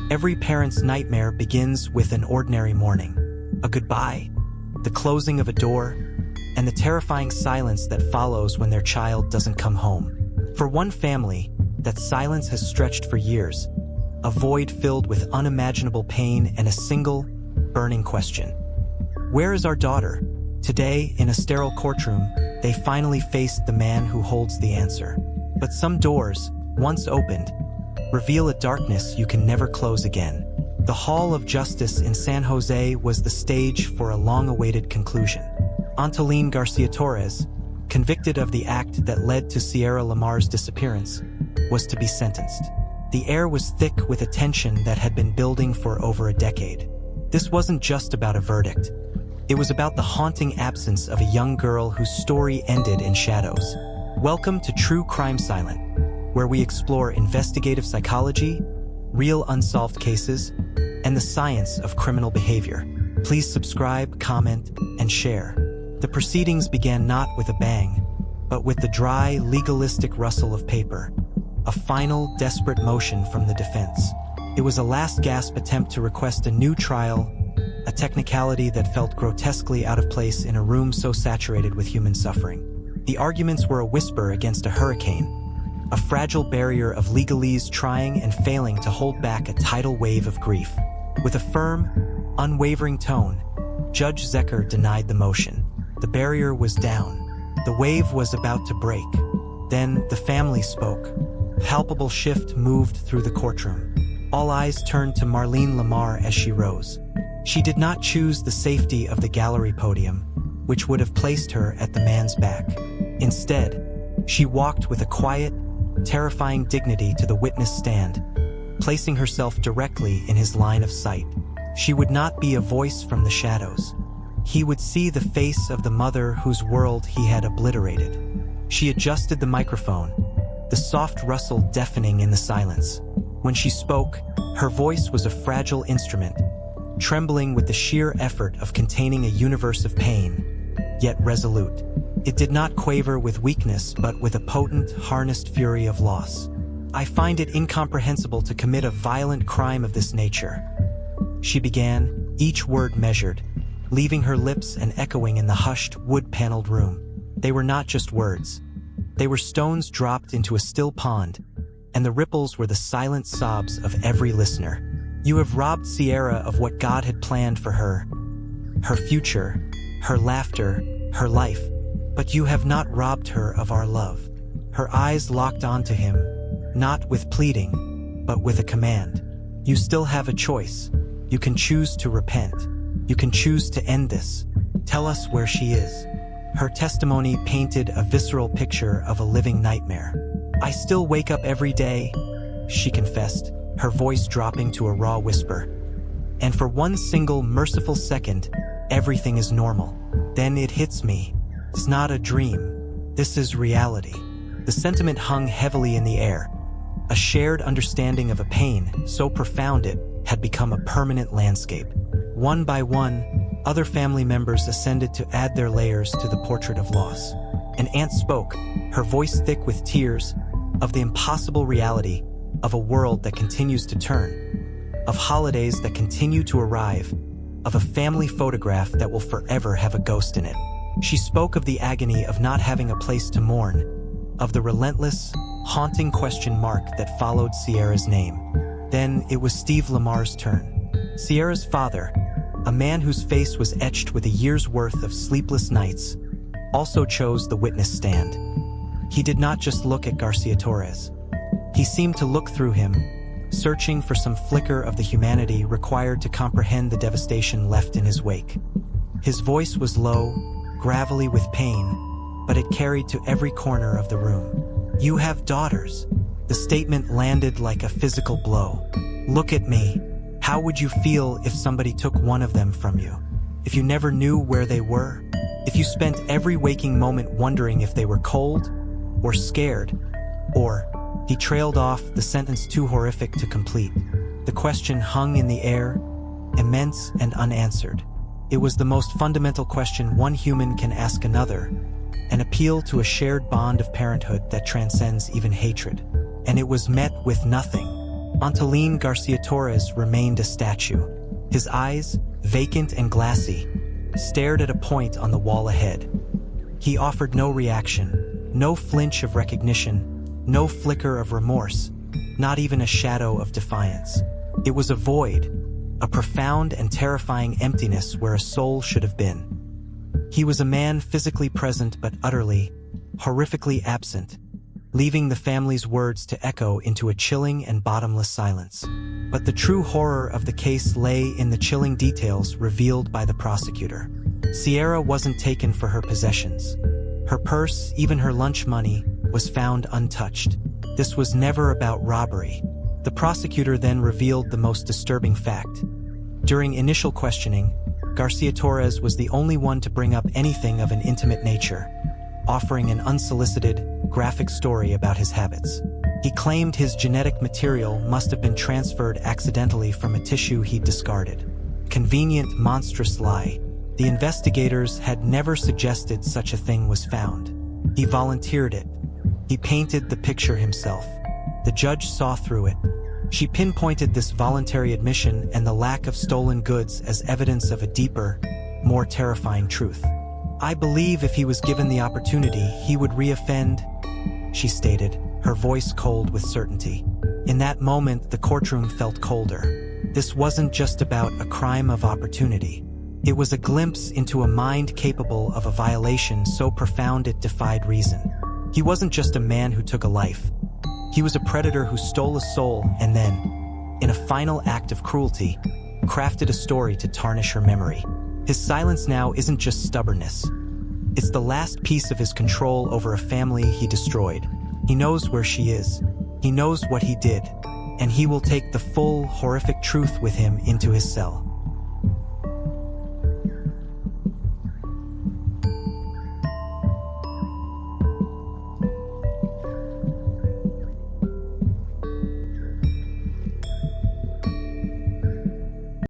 Every parent's nightmare begins with an ordinary morning. A goodbye, the closing of a door, and the terrifying silence that follows when their child doesn't come home. For one family, that silence has stretched for years, a void filled with unimaginable pain and a single, burning question. Where is our daughter? Today, in a sterile courtroom, they finally faced the man who holds the answer. But some doors, once opened, reveal a darkness you can never close again. The Hall of Justice in San Jose was the stage for a long-awaited conclusion. Antolin Garcia-Torres, convicted of the act that led to Sierra LaMar's disappearance, was to be sentenced. The air was thick with a tension that had been building for over a decade. This wasn't just about a verdict. It was about the haunting absence of a young girl whose story ended in shadows. Welcome to True Crime Silent, where we explore investigative psychology, real unsolved cases, and the science of criminal behavior. Please subscribe, comment, and share. The proceedings began not with a bang, but with the dry, legalistic rustle of paper, a final, desperate motion from the defense. It was a last-gasp attempt to request a new trial, a technicality that felt grotesquely out of place in a room so saturated with human suffering. The arguments were a whisper against a hurricane, a fragile barrier of legalese trying and failing to hold back a tidal wave of grief. With a firm, unwavering tone, Judge Zecker denied the motion. The barrier was down. The wave was about to break. Then the family spoke. A palpable shift moved through the courtroom. All eyes turned to Marlene Lamar as she rose. She did not choose the safety of the gallery podium, which would have placed her at the man's back. Instead, she walked with a quiet, terrifying dignity to the witness stand, placing herself directly in his line of sight. She would not be a voice from the shadows. He would see the face of the mother whose world he had obliterated. She adjusted the microphone, the soft rustle deafening in the silence. When she spoke, her voice was a fragile instrument, trembling with the sheer effort of containing a universe of pain, yet resolute. It did not quaver with weakness, but with a potent, harnessed fury of loss. I find it incomprehensible to commit a violent crime of this nature. She began, each word measured, leaving her lips and echoing in the hushed, wood-paneled room. They were not just words. They were stones dropped into a still pond, and the ripples were the silent sobs of every listener. You have robbed Sierra of what God had planned for her future, her laughter, her life, but you have not robbed her of our love. Her eyes locked onto him, not with pleading, but with a command. You still have a choice. You can choose to repent. You can choose to end this. Tell us where she is. Her testimony painted a visceral picture of a living nightmare. I still wake up every day, she confessed, her voice dropping to a raw whisper. And for one single merciful second, everything is normal. Then it hits me. It's not a dream. This is reality. The sentiment hung heavily in the air, a shared understanding of a pain so profound it had become a permanent landscape. One by one, other family members ascended to add their layers to the portrait of loss. An aunt spoke, her voice thick with tears, of the impossible reality of a world that continues to turn, of holidays that continue to arrive, of a family photograph that will forever have a ghost in it. She spoke of the agony of not having a place to mourn, of the relentless, haunting question mark that followed Sierra's name. Then it was Steve Lamar's turn. Sierra's father, a man whose face was etched with a year's worth of sleepless nights, also chose the witness stand. He did not just look at Garcia-Torres. He seemed to look through him, searching for some flicker of the humanity required to comprehend the devastation left in his wake. His voice was low, gravelly with pain, but it carried to every corner of the room. You have daughters. The statement landed like a physical blow. Look at me. How would you feel if somebody took one of them from you? If you never knew where they were? If you spent every waking moment wondering if they were cold or scared, or he trailed off, the sentence too horrific to complete. The question hung in the air, immense and unanswered. It was the most fundamental question one human can ask another, an appeal to a shared bond of parenthood that transcends even hatred. And it was met with nothing. Antolin Garcia-Torres remained a statue. His eyes, vacant and glassy, stared at a point on the wall ahead. He offered no reaction, no flinch of recognition, no flicker of remorse, not even a shadow of defiance. It was a void, a profound and terrifying emptiness where a soul should have been. He was a man physically present but utterly, horrifically absent, leaving the family's words to echo into a chilling and bottomless silence. But the true horror of the case lay in the chilling details revealed by the prosecutor. Sierra wasn't taken for her possessions. Her purse, even her lunch money, was found untouched. This was never about robbery. The prosecutor then revealed the most disturbing fact. During initial questioning, Garcia-Torres was the only one to bring up anything of an intimate nature, offering an unsolicited, graphic story about his habits. He claimed his genetic material must have been transferred accidentally from a tissue he'd discarded. Convenient, monstrous lie. The investigators had never suggested such a thing was found. He volunteered it. He painted the picture himself. The judge saw through it. She pinpointed this voluntary admission and the lack of stolen goods as evidence of a deeper, more terrifying truth. "I believe if he was given the opportunity, he would reoffend," she stated, her voice cold with certainty. In that moment, the courtroom felt colder. This wasn't just about a crime of opportunity. It was a glimpse into a mind capable of a violation so profound it defied reason. He wasn't just a man who took a life. He was a predator who stole a soul and then, in a final act of cruelty, crafted a story to tarnish her memory. His silence now isn't just stubbornness. It's the last piece of his control over a family he destroyed. He knows where she is. He knows what he did. And he will take the full, horrific truth with him into his cell.